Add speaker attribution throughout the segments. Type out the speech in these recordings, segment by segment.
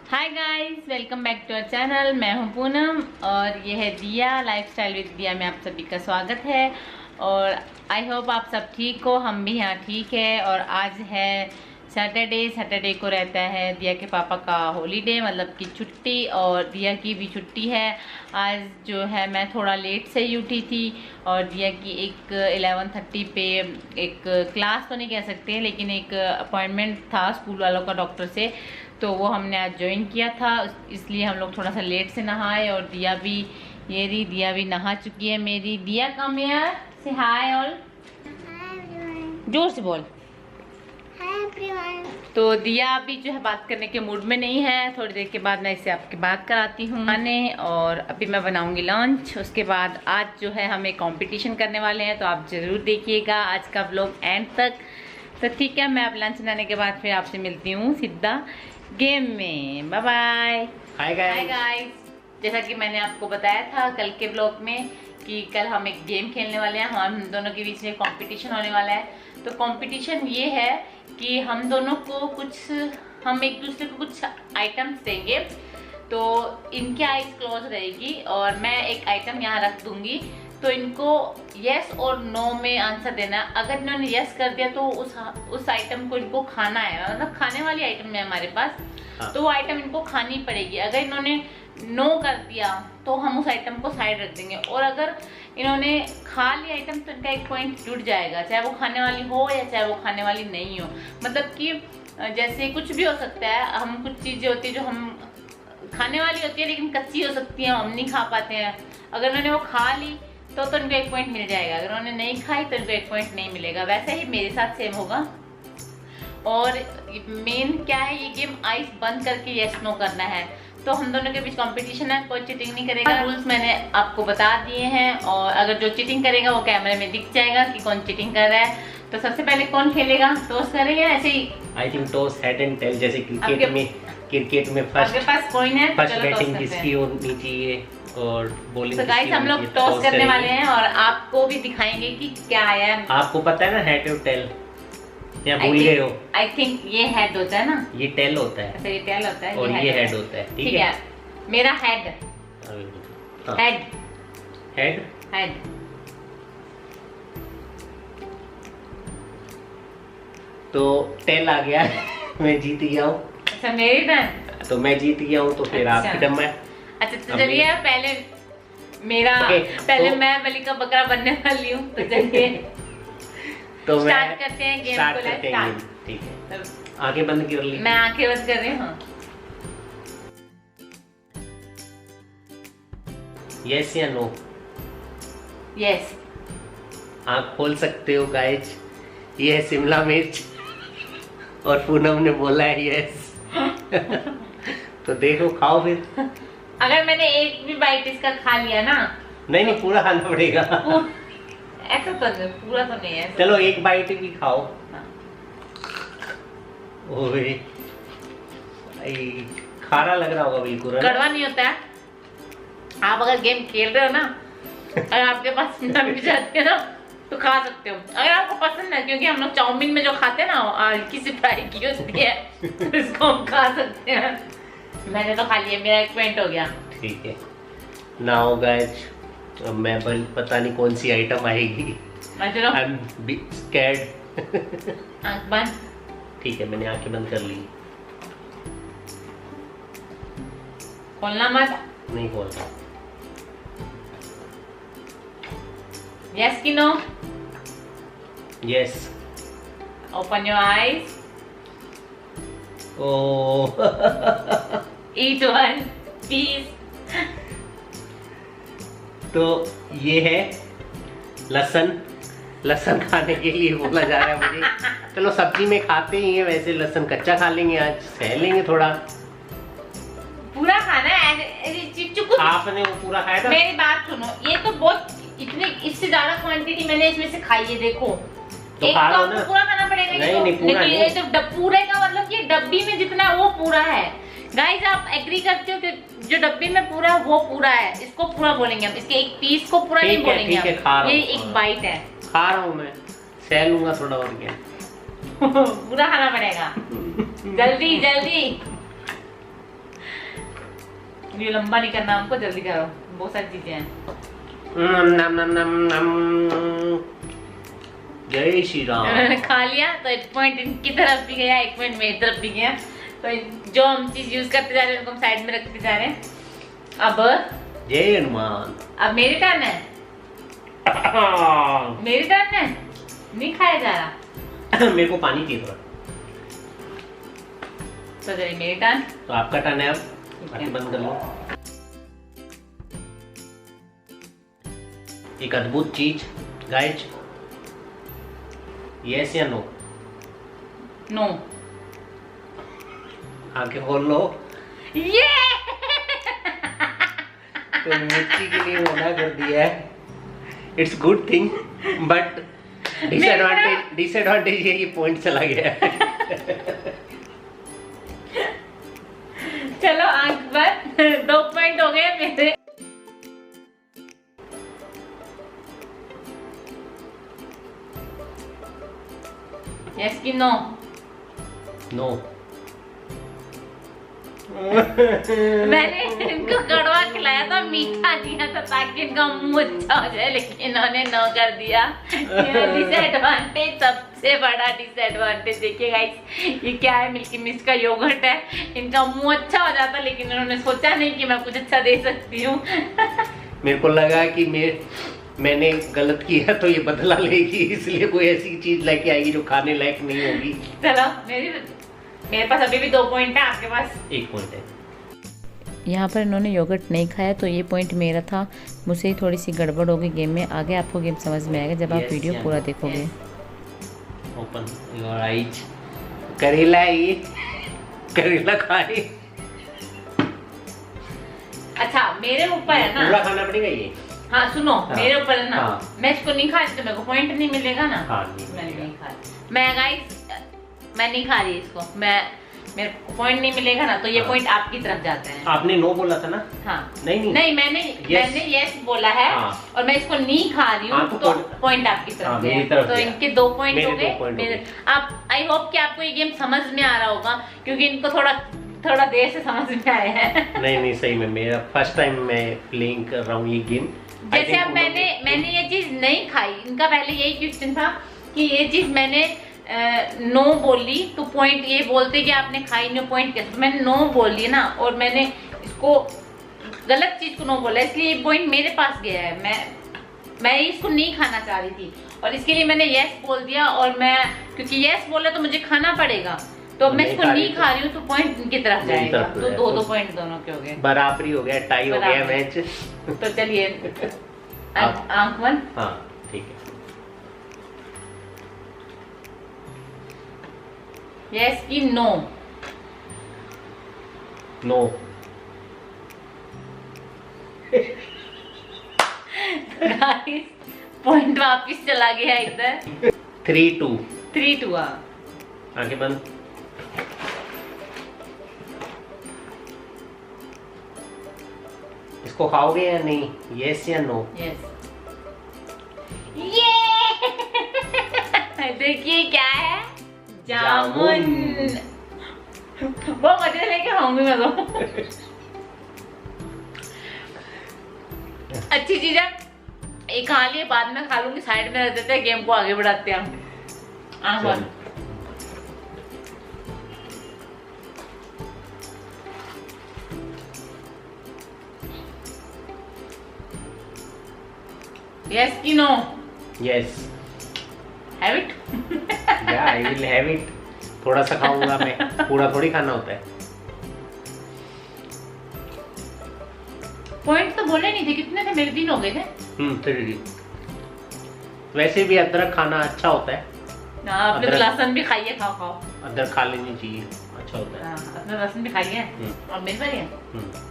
Speaker 1: Hi guys, welcome back to our channel. मैं हूं पूनम और ये है दिया लाइफस्टाइल विद दिया में आप सभी का स्वागत है। और आई होप आप सब ठीक हो, हम भी यहाँ ठीक है। और आज है सैटरडे को रहता है दिया के पापा का हॉलीडे, मतलब कि छुट्टी, और दिया की भी छुट्टी है। आज जो है मैं थोड़ा लेट से ही उठी थी और दिया की एक 11:30 पे एक क्लास तो नहीं कह सकते लेकिन एक अपॉइंटमेंट था स्कूल वालों का डॉक्टर से, तो वो हमने आज ज्वाइन किया था। इसलिए हम लोग थोड़ा सा लेट से नहाए। और दिया भी नहा चुकी है मेरी। दिया कम यार से हाय ऑल, जोर से बोल। तो दिया अभी जो है बात करने के मूड में नहीं है। थोड़ी देर के बाद मैं इससे आपकी बात कराती हूँ खाने, और अभी मैं बनाऊंगी लंच। उसके बाद आज जो है हम एक कंपटीशन करने वाले हैं, तो आप जरूर देखिएगा आज का व्लॉग एंड तक। तो ठीक है, मैं अब लंच बनाने के बाद फिर आपसे मिलती हूँ सीधा गेम में। Bye bye.
Speaker 2: हाय
Speaker 1: गाइस, जैसा कि मैंने आपको बताया था कल के ब्लॉग में कि कल हम एक गेम खेलने वाले हैं। हम दोनों के बीच में कंपटीशन होने वाला है। तो कंपटीशन ये है कि हम दोनों को हम एक दूसरे को कुछ आइटम्स देंगे। तो इनकी आइज क्लोज रहेगी और मैं एक आइटम यहाँ रख दूंगी, तो इनको यस और नो में आंसर देना। अगर इन्होंने यस कर दिया तो उस आइटम को इनको खाना है, मतलब खाने वाली आइटम है हमारे पास। हाँ। तो वो आइटम इनको खानी पड़ेगी। अगर इन्होंने नो कर दिया तो हम उस आइटम को साइड रख देंगे, और अगर इन्होंने खा लिया आइटम तो इनका एक पॉइंट जुड़ जाएगा, चाहे वो खाने वाली हो या चाहे वो खाने वाली नहीं हो। मतलब कि जैसे कुछ भी हो सकता है। हम कुछ चीज़ें होती है जो हम खाने वाली होती है लेकिन कच्ची हो सकती है, हम नहीं खा पाते हैं। अगर उन्होंने वो खा ली तो इनको एक पॉइंट मिल जाएगा, अगर उन्होंने नहीं खाई तो इनको एक पॉइंट नहीं मिलेगा। वैसे ही मेरे साथ सेम होगा। और मेन क्या है, ये गेम आइस बंद करके यस नो करना है। तो हम दोनों के बीच कंपटीशन है, कोई चीटिंग नहीं करेगा। रूल्स मैंने आपको बता दिए हैं, और अगर जो चीटिंग करेगा वो कैमरे में दिख जाएगा कि कौन चीटिंग कर रहा है। तो सबसे पहले कौन खेलेगा? टॉस करेंगे ऐसे ही?
Speaker 2: I think toss head and tail, जैसे क्रिकेट में फर्स्ट
Speaker 1: आपके पास कॉइन है,
Speaker 2: फर्स्ट बैटिंग किसकी होनी चाहिए और बॉलिंग।
Speaker 1: तो गाइस हम लोग टॉस करने वाले हैं और आपको भी दिखाएंगे कि क्या आया।
Speaker 2: आपको पता है ना हेड और टेल, या भूल गए हो?
Speaker 1: आई थिंक ये हेड होता है ना,
Speaker 2: ये टेल होता है।
Speaker 1: अच्छा, ये टेल होता है
Speaker 2: और ये हेड होता है। ठीक है,
Speaker 1: मेरा हेड हेड
Speaker 2: हेड
Speaker 1: हेड।
Speaker 2: तो टेल आ गया मैं जीत गया हूँ।
Speaker 1: अच्छा, मेरी टर्न।
Speaker 2: तो मैं जीत गया हूँ, तो फिर आपकी टर्न है।
Speaker 1: अच्छा, तो चलिए पहले मैं बलि का बकरा बनने वाली हूँ, तो चलिए
Speaker 2: तो
Speaker 1: स्टार्ट करते हैं गेम को।
Speaker 2: ठीक है, आंखें बंद कर ली।
Speaker 1: मैं आंखें बंद कर रही हूँ।
Speaker 2: यस या नो?
Speaker 1: यस।
Speaker 2: आंख खोल सकते हो गाइज। ये है शिमला मिर्च और पूनम ने बोला है यस। तो देखो, खाओ फिर।
Speaker 1: अगर मैंने एक भी बाइट इसका खा लिया ना,
Speaker 2: नहीं पूरा खाना पड़ेगा।
Speaker 1: ऐसा तो पूरा तो नहीं है।
Speaker 2: चलो एक बाइट भी खाओ। ओए, खारा लग रहा होगा बिल्कुल।
Speaker 1: कड़वा नहीं होता है। आप अगर गेम खेल रहे हो ना, अगर आपके पास भी जाते हो ना, तो खा सकते हो अगर आपको पसंद है। क्योंकि हम लोग चाउमीन में जो खाते हैं ना, हल्की सी फ्राई की होती है, तो इसको हम खा सकते हैं। मैंने तो खा लिया, मेरा एक पॉइंट हो गया। ठीक है,
Speaker 2: नाउ गाइस मैं पता नहीं कौन सी आइटम आएगी। I am scared.
Speaker 1: आंख बंद।
Speaker 2: ठीक है, मैंने आंखें बंद कर ली।
Speaker 1: खोलना मत।
Speaker 2: नहीं खोलता।
Speaker 1: यस कि no?
Speaker 2: Yes.
Speaker 1: Open your eyes.
Speaker 2: Oh.
Speaker 1: Eat one piece.
Speaker 2: तो ये है लहसुन खाने के लिए बोला जा रहा है मुझे। चलो सब्जी में खाते ही हैं, वैसे लहसुन कच्चा खा लेंगे, आज सह लेंगे थोड़ा।
Speaker 1: पूरा खाना है।
Speaker 2: आपने वो पूरा खाया था?
Speaker 1: मेरी बात सुनो, ये तो बहुत इससे ज्यादा क्वांटिटी मैंने इसमें से खाई है। देखो,
Speaker 2: तो
Speaker 1: एक
Speaker 2: खा लो
Speaker 1: तो
Speaker 2: ना।
Speaker 1: पूरा खाना पड़ेगा।
Speaker 2: नहीं पूरा नहीं।
Speaker 1: ये तो पूरे का मतलब ये डब्बी में जितना है वो पूरा है। गाइस आप एग्री करते हो कि जो डब्बी में पूरा है वो पूरा है, इसको पूरा बोलेंगे हम। इसके एक पीस को पूरा नहीं बोलेंगे हम। ये एक बाइट है।
Speaker 2: खा रहा हूँ मैं, सह लूंगा थोड़ा और क्या।
Speaker 1: पूरा खाना पड़ेगा। जल्दी जल्दी। वीडियो लंबा नहीं करना हमको, जल्दी करो, बहुत सारी चीजें हैं।
Speaker 2: नम नम नम नम। जय श्री राम।
Speaker 1: उन्होंने खा लिया तो 1 पॉइंट इनकी तरफ भी गया, 1 पॉइंट मेरी तरफ भी गया। तो जो हम चीज यूज करते जा रहे हैं उनको हम साइड में रखते जा रहे हैं। अब
Speaker 2: जय हनुमान।
Speaker 1: अब मेरी टर्न है, मेरी टर्न है, नहीं खाया जा रहा।
Speaker 2: मेरे को पानी चाहिए थोड़ा।
Speaker 1: तो चलिए मेरी टर्न।
Speaker 2: तो आपका टर्न है, अब आंखें बंद कर लो। एक अद्भुत चीज गाइज, यस या नो?
Speaker 1: नो।
Speaker 2: आंखें खोल लो।
Speaker 1: ये
Speaker 2: तो मिर्ची के लिए मना कर दिया है। It's good thing, but disadvantage ये पॉइंट चला गया है।
Speaker 1: चलो आंख पर 2 पॉइंट हो गए मेरे। यस कि नो?
Speaker 2: नो।
Speaker 1: मैंने इनको कड़वा खिलाया था, मीठा दिया था ताकि इनका मुंह अच्छा हो जाए, लेकिन इन्होंने नो कर दिया। डिसएडवांटेज, सबसे बड़ा डिसएडवांटेज। देखिए गाइस, ये क्या है? मिल्की मिस्ट का योगर्ट है। इनका मुंह अच्छा हो जाता, लेकिन इन्होंने सोचा नहीं कि मैं कुछ अच्छा दे सकती हूँ।
Speaker 2: मेरे को लगा कि मैंने गलत किया तो ये बदला लेगी, इसलिए कोई ऐसी चीज लेके आएगी जो खाने लायक नहीं होगी।
Speaker 1: चलो मेरे पास अभी भी 2 पॉइंट है, आपके पास
Speaker 2: 1 पॉइंट है।
Speaker 1: यहाँ पर इन्होंने योगर्ट नहीं खाया तो ये पॉइंट मेरा था। मुझसे थोड़ी सी गड़बड़ होगी गेम में। आगे आपको गेम समझ में आएगा जब आप वीडियो पूरा देखोगे।
Speaker 2: Open your eyes. करेला है ये, करेला खाए।
Speaker 1: अच्छा मेरे ऊपर है ना,
Speaker 2: पूरा खाना पड़ेगा ये।
Speaker 1: हाँ सुनो,
Speaker 2: हाँ,
Speaker 1: मेरे ऊपर है ना।
Speaker 2: हाँ,
Speaker 1: मैं इसको नहीं खा रही तो मेरे को पॉइंट नहीं मिलेगा ना।
Speaker 2: हाँ, नहीं
Speaker 1: मैं
Speaker 2: मिलेगा।
Speaker 1: नहीं खा रही, मैं गाइस मैं नहीं खा रही इसको, मेरे को पॉइंट नहीं मिलेगा ना, तो ये
Speaker 2: हाँ,
Speaker 1: पॉइंट आपकी तरफ जाते हैं।
Speaker 2: आपने नो बोला था ना?
Speaker 1: हाँ
Speaker 2: नहीं
Speaker 1: मैंने यस बोला है। हाँ, और मैं इसको नहीं खा रही हूँ, तो पॉइंट आपकी तरफ गया। तो इनके 2 पॉइंट हो गए। आप आई होप कि आपको ये गेम समझ में आ रहा होगा, क्योंकि इनको थोड़ा देर से समझ में आया है।
Speaker 2: नहीं सही में मेरा फर्स्ट टाइम मैं प्लेइंग कर रहा हूँ ये गेम।
Speaker 1: जैसे अब मैंने ये चीज नहीं खाई, इनका पहले यही क्वेश्चन था कि ये चीज मैंने नो बोली तो पॉइंट ये बोलते कि आपने खाई नहीं, पॉइंट कैसे? तो मैंने नो बोल दिया ना, और मैंने इसको गलत चीज को नो बोला, इसलिए ये पॉइंट मेरे पास गया है। मैं इसको नहीं खाना चाह रही थी और इसके लिए मैंने यस बोल दिया, और मैं क्योंकि यस बोला तो मुझे खाना पड़ेगा, तो मैं इसको नहीं खा रही हूँ तो पॉइंट इनकी तरफ जाएगा। तो 2 पॉइंट दोनों के हो गए,
Speaker 2: बराबरी हो गया, टाई हो गया मैच।
Speaker 1: तो चलिए आंख बंद।
Speaker 2: हाँ ठीक है।
Speaker 1: यस कि नो?
Speaker 2: नो।
Speaker 1: पॉइंट वापिस चला गया इधर।
Speaker 2: 3-2। आगे बंद। इसको खाओगे या नहीं? यस या नो?
Speaker 1: यस। ये देखिए क्या है, जामुन। वो मजे लेके खाऊंगी मैं तो। अच्छी चीज है, एक खा लिए बाद में खा लूंगी, साइड में रख देते हैं, गेम को आगे बढ़ाते हैं हम। यस कि नो?
Speaker 2: यस।
Speaker 1: Have it?
Speaker 2: या आई विल हैव इट। थोड़ा सा खाऊंगा मैं, पूरा थोड़ी खाना होता है।
Speaker 1: पॉइंट तो बोले नहीं थे, कितने थे? मेरे 3 हो गए थे।
Speaker 2: 3। वैसे भी अदरक खाना अच्छा होता है।
Speaker 1: आपने तो लहसुन भी खाई है, खाओ।
Speaker 2: अदरक खा लेनी चाहिए, अच्छा होता है।
Speaker 1: आपने लहसुन भी खाई है, और मेरी बारी है।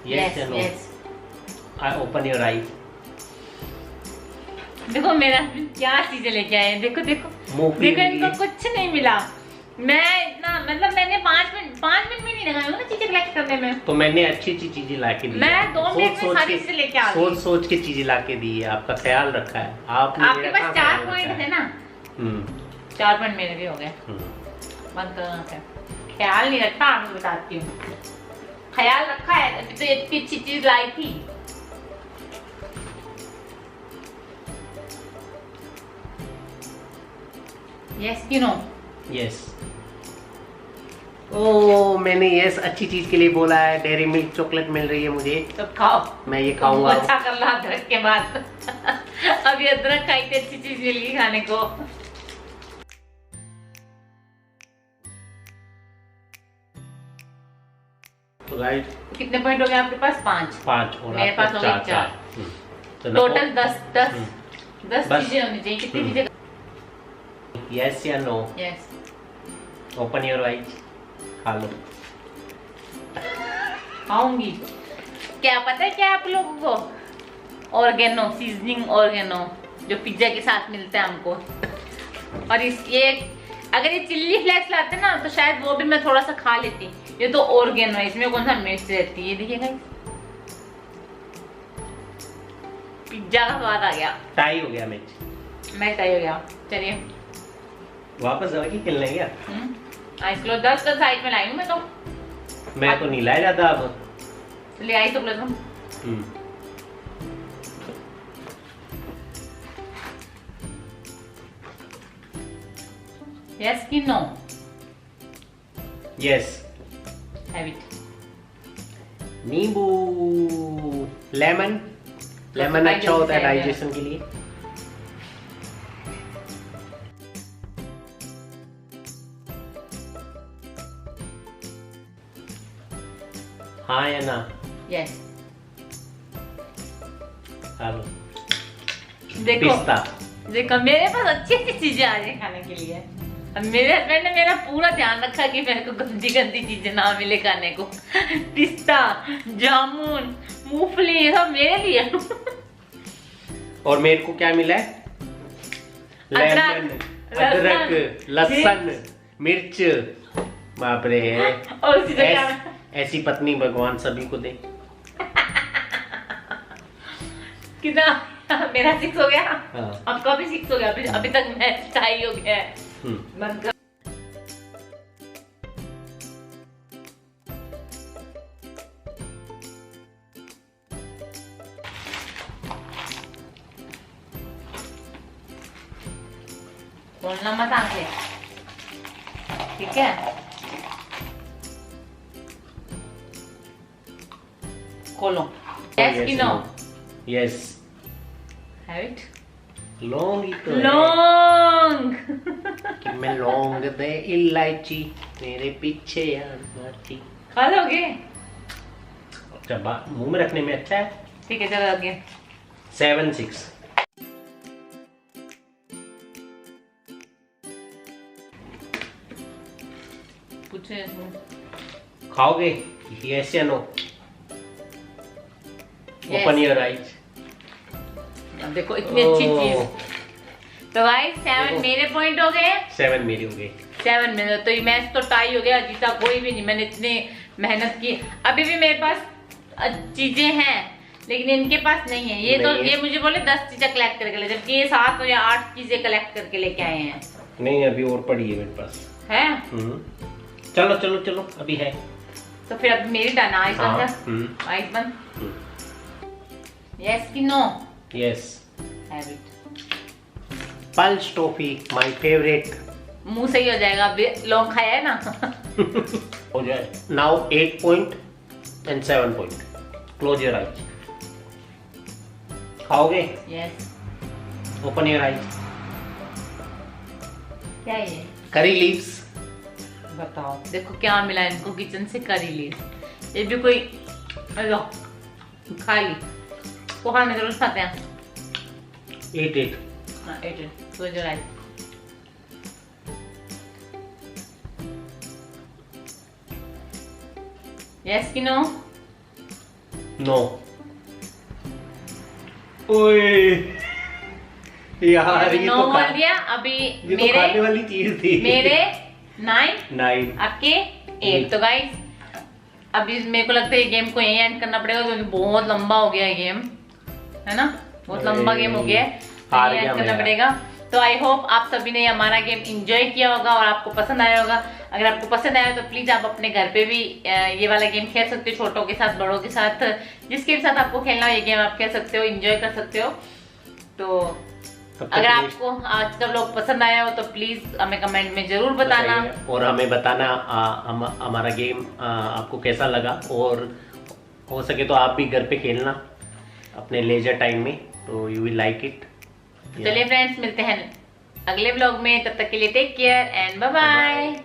Speaker 2: Yes or no? Open your eyes.
Speaker 1: देखो मेरा क्या चीजें लेके आए हैं, देखो देखो इनको कुछ नहीं मिला। मैं इतना मतलब मैंने 5 मिनट में नहीं लगाया ना चीजें कलेक्ट करने में।
Speaker 2: तो मैंने अच्छी चीजें ला के दी।
Speaker 1: मैं 2 मिनट में सारी चीजें लेके आ गई।
Speaker 2: सोच के चीजें ला के दी है, आपका ख्याल रखा है। आपके
Speaker 1: पास 4 पॉइंट थे ना, 4 पॉइंट मेरे भी हो गए। बंद करना, ख्याल नहीं रखा, मैं बताती हूँ। ख्याल रखा है, अभी तो इतनी अच्छी चीज लाई थी। यस कि नो?
Speaker 2: यस। ओ, मैंने यस अच्छी चीज के लिए बोला है। डेयरी मिल्क चॉकलेट मिल रही है मुझे।
Speaker 1: तो खाओ,
Speaker 2: मैं ये खाऊंगा।
Speaker 1: अच्छा कर ला अदरक के बाद। अभी अदरक खाई थी, अच्छी चीज मिली खाने को।
Speaker 2: तो गाइस
Speaker 1: कितने पॉइंट हो गए आपके पास? 5
Speaker 2: और
Speaker 1: मेरे पास हो गए 4। टोटल 10 चीजें होनी चाहिए। कितनी चीजें?
Speaker 2: यस या no?
Speaker 1: Yes.
Speaker 2: Open your eyes, खा लो।
Speaker 1: खाऊंगी। क्या पता है क्या आप लोगों को? ऑर्गेनो, सीजनिंग ऑर्गेनो, जो पिज्जा के साथ मिलता है हमको। और ये अगर ये चिल्ली फ्लेक्स लाते ना तो शायद वो भी मैं थोड़ा सा खा लेती। ये तो ऑर्गेनो है, इसमें कौन सा मिर्च रहती है? ये देखिएगा, पिज्जा का स्वाद आ गया।
Speaker 2: टाई हो गया मैच।
Speaker 1: मैं टाई हो गया। चलिए
Speaker 2: वापस जाके खेलने गया।
Speaker 1: आइस लो, 10 साइड में लाई हूँ मैं तो।
Speaker 2: मैं तो नहीं लाया जाता अब।
Speaker 1: ले आई तो प्लस हम। यस कि नो?
Speaker 2: यस।
Speaker 1: Have it.
Speaker 2: नींबू, लेमन। लेमन अच्छा होता है डाइजेशन के लिए। हाँ या ना?
Speaker 1: यस।
Speaker 2: हेलो।
Speaker 1: देखो
Speaker 2: पिस्ता।
Speaker 1: देखो, मेरे पास अच्छी अच्छी चीजें आ रही खाने के लिए। अब मेरे हस्बैंड ने मेरा पूरा ध्यान रखा कि मेरे को गंदी गंदी चीजें ना मिले खाने को। पिस्ता, जामुन, मूंगफली, ये सब मेरे लिए। और
Speaker 2: मेरे को क्या मिला है? लेमन, अदरक, लहसुन, मिर्च। बाप रे।
Speaker 1: और उसी जगह
Speaker 2: ऐसी पत्नी भगवान सभी को दे।
Speaker 1: कितना? मेरा 6 हो गया।
Speaker 2: हाँ।
Speaker 1: आपका भी 6 हो गया। अभी तक मैं टाई हो गया है। बंद कर। बोलना मत आंखें, ठीक है? खोलो। यस कि नो?
Speaker 2: यस।
Speaker 1: Have it.
Speaker 2: लौंग ही तो है।
Speaker 1: लौंग।
Speaker 2: कि मैं लौंग दे इलायची मेरे पीछे यार मारती।
Speaker 1: खा लोगे?
Speaker 2: अच्छा, मुंह में रखने में अच्छा है।
Speaker 1: ठीक है, चलो आगे।
Speaker 2: 7, 6।
Speaker 1: पूछे
Speaker 2: खाओगे? यस या नो? Open your eyes.
Speaker 1: अब देखो इतनी अच्छी चीज। तो गाइस 7 मेरे पॉइंट हो गए,
Speaker 2: 7 मेरे हो गए।
Speaker 1: 7 मेरे। तो ये मैच तो टाई हो गया, जीता कोई भी नहीं। मैंने इतनी मेहनत की। अभी भी मेरे पास चीजें हैं लेकिन इनके पास नहीं है। ये तो ये मुझे बोले 10 चीजें कलेक्ट करके ले, जबकि ये 7 या 8 चीजें कलेक्ट करके लेके आए हैं।
Speaker 2: नहीं, अभी और पड़ी है मेरे पास।
Speaker 1: है?
Speaker 2: चलो चलो चलो, अभी है।
Speaker 1: तो फिर अब मेरी टर्न। आइस बंद। आइस बंद। यस कि no?
Speaker 2: Yes.
Speaker 1: Have it.
Speaker 2: Pulse toffee, my favourite.
Speaker 1: मुंह सही हो जाएगा, अभी लौंग खाया है ना।
Speaker 2: हो जाए। Now 8 point and 7 point. Close your eyes. खाओगे?
Speaker 1: यस।
Speaker 2: Open your eyes.
Speaker 1: क्या है ये?
Speaker 2: Curry leaves.
Speaker 1: बताओ, देखो क्या मिला इनको किचन से। Curry leaves. ये भी कोई लो खा ली। वो खाने जरूर खाते हैं।
Speaker 2: 8।
Speaker 1: हाँ 8। तो जो राइट। यस कि नो?
Speaker 2: नो। ओए यार, ये
Speaker 1: नो
Speaker 2: तो
Speaker 1: बोल दिया। अभी
Speaker 2: ये
Speaker 1: मेरे
Speaker 2: तो खाने वाली चीज थी।
Speaker 1: मेरे 9
Speaker 2: 9
Speaker 1: आपके 8। तो गाइस अभी मेरे को लगता है ये गेम को यही एंड करना पड़ेगा क्योंकि बहुत लंबा हो गया है गेम, है ना? बहुत लंबा गेम हो गया है, तो
Speaker 2: हार
Speaker 1: यही
Speaker 2: गया
Speaker 1: एंड करना
Speaker 2: मैं।
Speaker 1: पड़ेगा। तो आई होप आप सभी ने हमारा गेम एंजॉय किया होगा और आपको पसंद आया होगा। अगर आपको पसंद आया तो प्लीज आप अपने घर पे भी ये वाला गेम खेल सकते हो, छोटों के साथ, बड़ों के साथ, जिसके भी साथ आपको खेलना हो ये गेम आप खेल सकते हो, एंजॉय कर सकते हो। तो अगर आपको आज का व्लॉग पसंद आया हो तो प्लीज हमें कमेंट में जरूर बताना
Speaker 2: और हमें बताना हमारा गेम आपको कैसा लगा, और हो सके तो आप भी घर पे खेलना अपने लेजर टाइम में, तो यू विल लाइक इट।
Speaker 1: चलिए फ्रेंड्स, मिलते हैं अगले व्लॉग में, तब तक के लिए take care and bye bye.